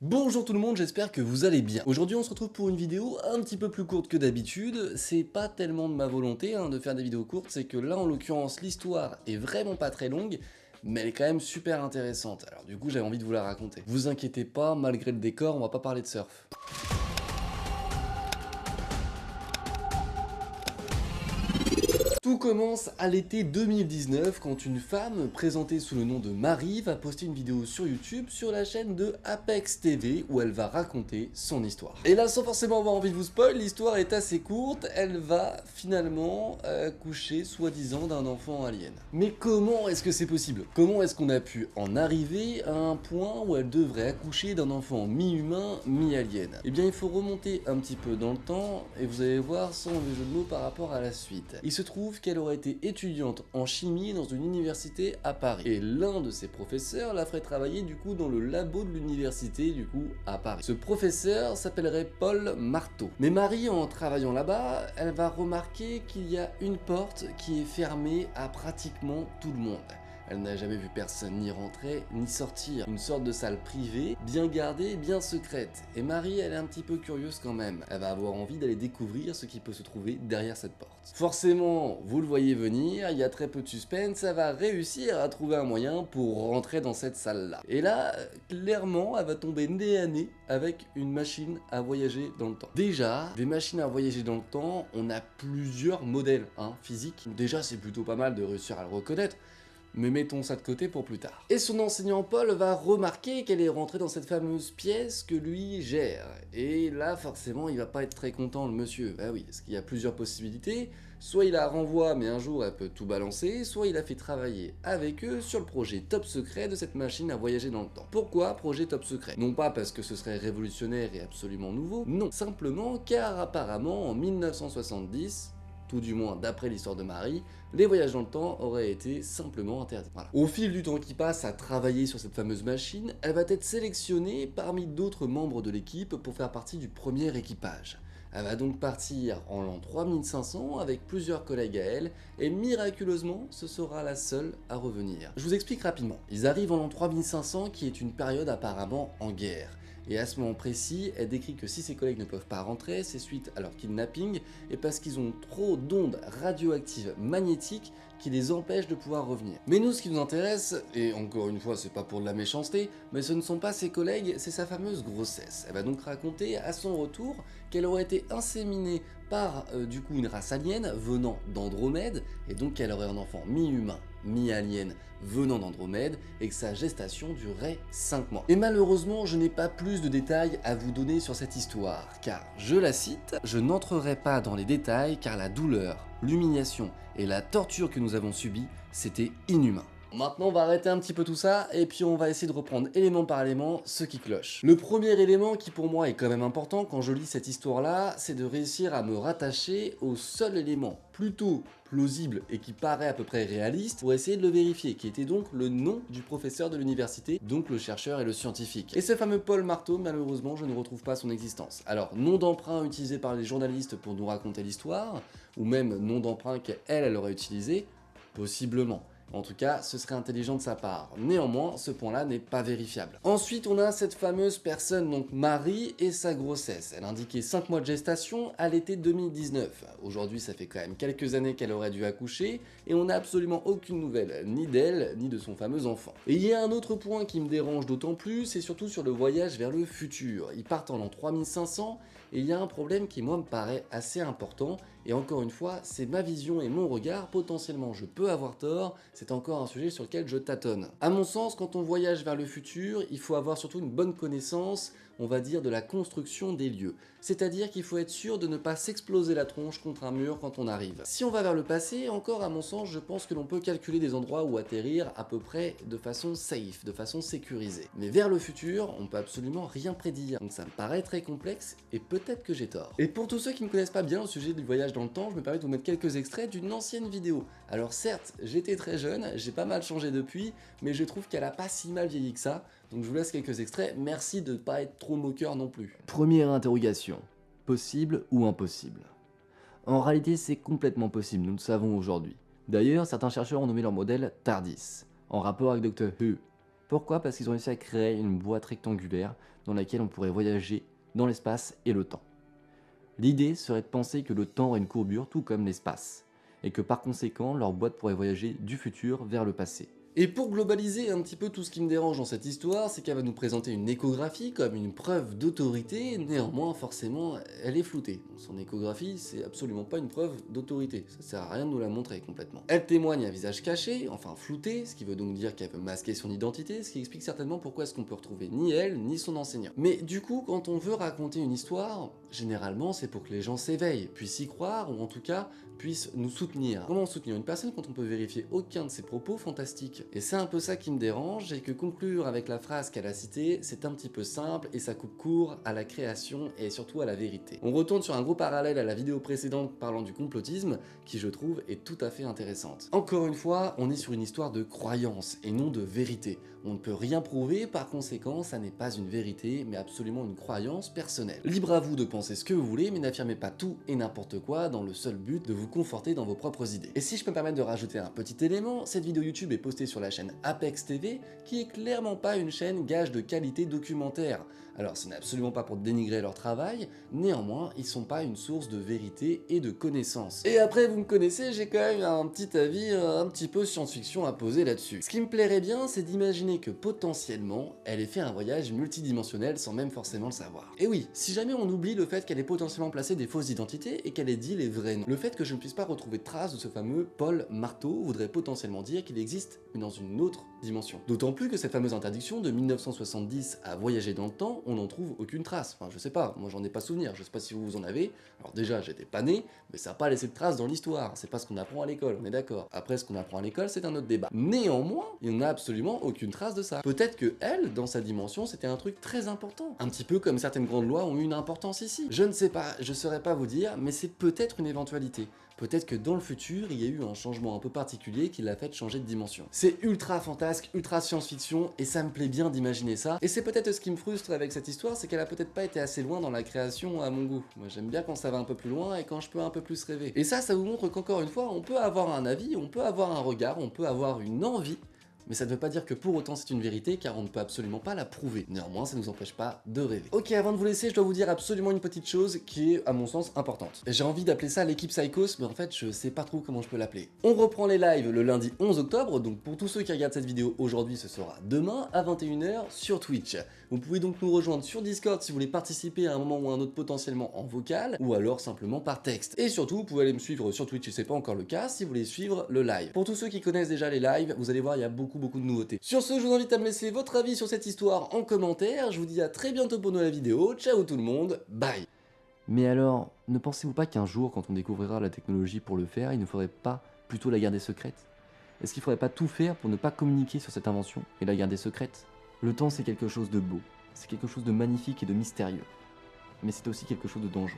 Bonjour tout le monde, j'espère que vous allez bien. Aujourd'hui on se retrouve pour une vidéo un petit peu plus courte que d'habitude. C'est pas tellement de ma volonté de faire des vidéos courtes, c'est que là en l'occurrence l'histoire est vraiment pas très longue, mais elle est quand même super intéressante. Alors du coup j'avais envie de vous la raconter. Vous inquiétez pas, malgré le décor, on va pas parler de surf. Tout commence à l'été 2019 quand une femme, présentée sous le nom de Marie, va poster une vidéo sur YouTube sur la chaîne de Apex TV où elle va raconter son histoire. Et là, sans forcément avoir envie de vous spoil, l'histoire est assez courte, elle va finalement accoucher soi-disant d'un enfant alien. Mais comment est-ce que c'est possible? Comment est-ce qu'on a pu en arriver à un point où elle devrait accoucher d'un enfant mi-humain, mi-alien? Eh bien, il faut remonter un petit peu dans le temps et vous allez voir sans le jeu de mots par rapport à la suite. Il se trouve qu'elle aurait été étudiante en chimie dans une université à Paris. Et l'un de ses professeurs la ferait travailler du coup dans le labo de l'université du coup à Paris. Ce professeur s'appellerait Paul Marteau. Mais Marie, en travaillant là-bas, elle va remarquer qu'il y a une porte qui est fermée à pratiquement tout le monde. Elle n'a jamais vu personne ni rentrer ni sortir. Une sorte de salle privée, bien gardée, bien secrète. Et Marie, elle est un petit peu curieuse quand même. Elle va avoir envie d'aller découvrir ce qui peut se trouver derrière cette porte. Forcément, vous le voyez venir, il y a très peu de suspense, elle va réussir à trouver un moyen pour rentrer dans cette salle-là. Et là, clairement, elle va tomber nez à nez avec une machine à voyager dans le temps. Déjà, des machines à voyager dans le temps, on a plusieurs modèles physiques. Déjà, c'est plutôt pas mal de réussir à le reconnaître. Mais mettons ça de côté pour plus tard. Et son enseignant Paul va remarquer qu'elle est rentrée dans cette fameuse pièce que lui gère. Et là, forcément, il va pas être très content, le monsieur. Bah oui, parce qu'il y a plusieurs possibilités. Soit il la renvoie, mais un jour elle peut tout balancer, soit il a fait travailler avec eux sur le projet top secret de cette machine à voyager dans le temps. Pourquoi projet top secret? Non pas parce que ce serait révolutionnaire et absolument nouveau, non, simplement car apparemment en 1970, tout du moins d'après l'histoire de Marie, les voyages dans le temps auraient été simplement interdits. Voilà. Au fil du temps qui passe à travailler sur cette fameuse machine, elle va être sélectionnée parmi d'autres membres de l'équipe pour faire partie du premier équipage. Elle va donc partir en l'an 3500 avec plusieurs collègues à elle, et miraculeusement, ce sera la seule à revenir. Je vous explique rapidement. Ils arrivent en l'an 3500 qui est une période apparemment en guerre. Et à ce moment précis, elle décrit que si ses collègues ne peuvent pas rentrer, c'est suite à leur kidnapping et parce qu'ils ont trop d'ondes radioactives magnétiques qui les empêchent de pouvoir revenir. Mais nous, ce qui nous intéresse, et encore une fois, c'est pas pour de la méchanceté, mais ce ne sont pas ses collègues, c'est sa fameuse grossesse. Elle va donc raconter à son retour qu'elle aurait été inséminée par du coup une race alien venant d'Andromède, et donc qu'elle aurait un enfant mi-humain, mi-alien venant d'Andromède, et que sa gestation durerait 5 mois. Et malheureusement, je n'ai pas plus de détails à vous donner sur cette histoire, car, je la cite, « Je n'entrerai pas dans les détails car la douleur, l'humiliation et la torture que nous avons subie, c'était inhumain. » Maintenant, on va arrêter un petit peu tout ça, et puis on va essayer de reprendre élément par élément ce qui cloche. Le premier élément qui pour moi est quand même important quand je lis cette histoire-là, c'est de réussir à me rattacher au seul élément plutôt plausible et qui paraît à peu près réaliste pour essayer de le vérifier, qui était donc le nom du professeur de l'université, donc le chercheur et le scientifique. Et ce fameux Paul Marteau, malheureusement, je ne retrouve pas son existence. Alors, nom d'emprunt utilisé par les journalistes pour nous raconter l'histoire, ou même nom d'emprunt qu'elle aurait utilisé, possiblement. En tout cas, ce serait intelligent de sa part. Néanmoins, ce point-là n'est pas vérifiable. Ensuite, on a cette fameuse personne, donc Marie, et sa grossesse. Elle indiquait 5 mois de gestation à l'été 2019. Aujourd'hui, ça fait quand même quelques années qu'elle aurait dû accoucher, et on n'a absolument aucune nouvelle, ni d'elle, ni de son fameux enfant. Et il y a un autre point qui me dérange d'autant plus, c'est surtout sur le voyage vers le futur. Ils partent en l'an 3500, et il y a un problème qui, moi, me paraît assez important, et encore une fois, c'est ma vision et mon regard, potentiellement je peux avoir tort, c'est encore un sujet sur lequel je tâtonne. À mon sens, quand on voyage vers le futur, il faut avoir surtout une bonne connaissance, on va dire, de la construction des lieux. C'est-à-dire qu'il faut être sûr de ne pas s'exploser la tronche contre un mur quand on arrive. Si on va vers le passé, encore à mon sens, je pense que l'on peut calculer des endroits où atterrir à peu près de façon safe, de façon sécurisée. Mais vers le futur, on peut absolument rien prédire, donc ça me paraît très complexe et peut-être que j'ai tort. Et pour tous ceux qui ne connaissent pas bien le sujet du voyage dans le temps, je me permets de vous mettre quelques extraits d'une ancienne vidéo. Alors certes, j'étais très jeune, j'ai pas mal changé depuis, mais je trouve qu'elle a pas si mal vieilli que ça, donc je vous laisse quelques extraits, merci de ne pas être trop moqueur non plus. Première interrogation, possible ou impossible? En réalité, c'est complètement possible, nous le savons aujourd'hui. D'ailleurs, certains chercheurs ont nommé leur modèle TARDIS, en rapport avec Doctor Who. Pourquoi? Parce qu'ils ont réussi à créer une boîte rectangulaire dans laquelle on pourrait voyager dans l'espace et le temps. L'idée serait de penser que le temps aurait une courbure tout comme l'espace, et que par conséquent leur boîte pourrait voyager du futur vers le passé. Et pour globaliser un petit peu tout ce qui me dérange dans cette histoire, c'est qu'elle va nous présenter une échographie comme une preuve d'autorité, néanmoins forcément elle est floutée. Son échographie c'est absolument pas une preuve d'autorité, ça sert à rien de nous la montrer complètement. Elle témoigne un visage caché, enfin flouté, ce qui veut donc dire qu'elle veut masquer son identité, ce qui explique certainement pourquoi est-ce qu'on peut retrouver ni elle ni son enseignant. Mais du coup quand on veut raconter une histoire, généralement c'est pour que les gens s'éveillent, puissent y croire ou en tout cas puissent nous soutenir. Comment soutenir une personne quand on peut vérifier aucun de ses propos fantastiques? Et c'est un peu ça qui me dérange, et que conclure avec la phrase qu'elle a citée, c'est un petit peu simple et ça coupe court à la création et surtout à la vérité. On retourne sur un gros parallèle à la vidéo précédente parlant du complotisme, qui je trouve est tout à fait intéressante. Encore une fois, on est sur une histoire de croyance et non de vérité. On ne peut rien prouver, par conséquent, ça n'est pas une vérité, mais absolument une croyance personnelle. Libre à vous de penser ce que vous voulez, mais n'affirmez pas tout et n'importe quoi dans le seul but de vous conforter dans vos propres idées. Et si je peux me permettre de rajouter un petit élément, cette vidéo YouTube est postée sur la chaîne Apex TV, qui est clairement pas une chaîne gage de qualité documentaire. Alors ce n'est absolument pas pour dénigrer leur travail, néanmoins ils sont pas une source de vérité et de connaissances. Et après vous me connaissez, j'ai quand même un petit avis un petit peu science-fiction à poser là-dessus. Ce qui me plairait bien, c'est d'imaginer que potentiellement elle ait fait un voyage multidimensionnel sans même forcément le savoir. Et oui, si jamais on oublie le fait qu'elle ait potentiellement placé des fausses identités et qu'elle ait dit les vrais noms, le fait que je ne puisse pas retrouver de traces de ce fameux Paul Marteau voudrait potentiellement dire qu'il existe dans une autre dimension. D'autant plus que cette fameuse interdiction de 1970 à voyager dans le temps, on n'en trouve aucune trace. Enfin, je sais pas, moi j'en ai pas souvenir, je sais pas si vous en avez. Alors déjà, j'étais pas né, mais ça a pas laissé de traces dans l'histoire. C'est pas ce qu'on apprend à l'école, on est d'accord. Après, ce qu'on apprend à l'école, c'est un autre débat. Néanmoins, il n'y en a absolument aucune trace de ça. Peut-être que elle, dans sa dimension, c'était un truc très important. Un petit peu comme certaines grandes lois ont eu une importance ici. Je ne sais pas, je saurais pas vous dire, mais c'est peut-être une éventualité. Peut-être que dans le futur, il y a eu un changement un peu particulier qui l'a fait changer de dimension. C'est ultra fantasque, ultra science-fiction, et ça me plaît bien d'imaginer ça. Et c'est peut-être ce qui me frustre avec cette histoire, c'est qu'elle a peut-être pas été assez loin dans la création à mon goût. Moi j'aime bien quand ça va un peu plus loin et quand je peux un peu plus rêver. Et ça vous montre qu'encore une fois, on peut avoir un avis, on peut avoir un regard, on peut avoir une envie, mais ça ne veut pas dire que pour autant c'est une vérité, car on ne peut absolument pas la prouver. Néanmoins, ça ne nous empêche pas de rêver. Ok, avant de vous laisser, je dois vous dire absolument une petite chose qui est, à mon sens, importante. J'ai envie d'appeler ça l'équipe Psychos, mais en fait, je sais pas trop comment je peux l'appeler. On reprend les lives le lundi 11 octobre, donc pour tous ceux qui regardent cette vidéo aujourd'hui, ce sera demain à 21 h sur Twitch. Vous pouvez donc nous rejoindre sur Discord si vous voulez participer à un moment ou à un autre potentiellement en vocal, ou alors simplement par texte. Et surtout, vous pouvez aller me suivre sur Twitch si c'est pas encore le cas, si vous voulez suivre le live. Pour tous ceux qui connaissent déjà les lives, vous allez voir, il y a beaucoup de nouveautés. Sur ce, je vous invite à me laisser votre avis sur cette histoire en commentaire. Je vous dis à très bientôt pour une nouvelle vidéo. Ciao tout le monde, bye. Mais alors, ne pensez-vous pas qu'un jour, quand on découvrira la technologie pour le faire, il ne faudrait pas plutôt la garder secrète? Est-ce qu'il ne faudrait pas tout faire pour ne pas communiquer sur cette invention et la garder secrète? Le temps, c'est quelque chose de beau, c'est quelque chose de magnifique et de mystérieux. Mais c'est aussi quelque chose de dangereux.